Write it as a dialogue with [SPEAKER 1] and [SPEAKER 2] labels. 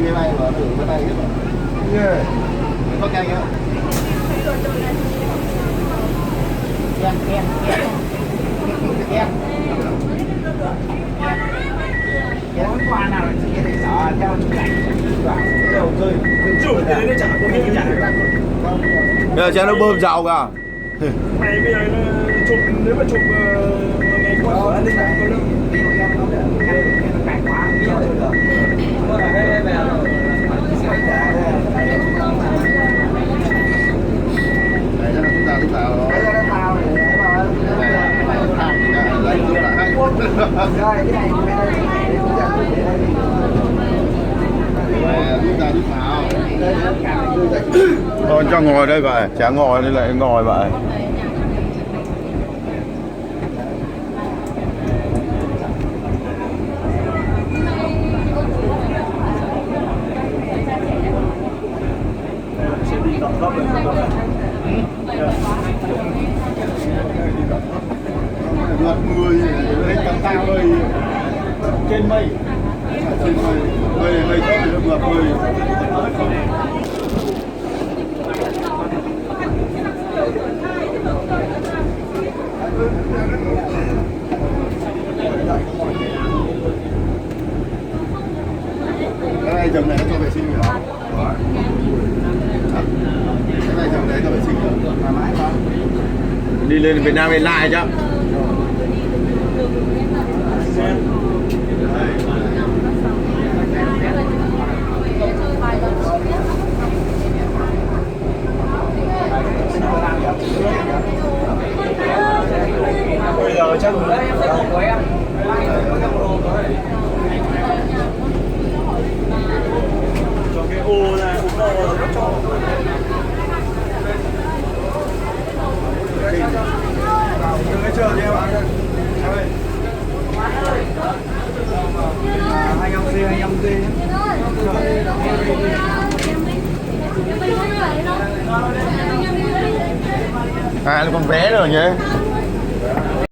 [SPEAKER 1] đi máy bay mà, máy bay hết rồi. Có cay không?
[SPEAKER 2] Kem, kem, kem. Kem. Cái quà nào là chỉ để sợ theo cảnh vào cái đầu rơi.
[SPEAKER 3] Chủ cái đấy nó chả có cái chả ra.
[SPEAKER 1] Bây giờ cha nó bơm dầu cả.
[SPEAKER 3] Mày bây giờ chụp nếu mà chụp ngày qua lên này có đâu.
[SPEAKER 2] Cảnh quá nhiều được.
[SPEAKER 1] Đấy cho nó cũng tao rồi.
[SPEAKER 2] Đấy là tao để
[SPEAKER 1] Lấy nữa là hay.
[SPEAKER 2] rồi cái này
[SPEAKER 1] Lúc nào thôi cho ngồi đây vậy, chả ngồi đây lại ngồi vậy.
[SPEAKER 3] Sẽ đi đọc gấp rồi.
[SPEAKER 1] Vượt 10 lên tầm cao ơi, trên mây, trên mây mây tốt thì nó vượt 10. Cái này dòng này nó cho vệ sinh rồi. Cái này dòng này cho vệ sinh rồi. Thoải mái không? Đi lên Việt Nam lên lại chứ.
[SPEAKER 3] Bây giờ chắc cho cái ô này ô to nó cho đừng cái chờ đi em ạ. Anh em gì
[SPEAKER 1] À, nó còn vé nữa nhỉ?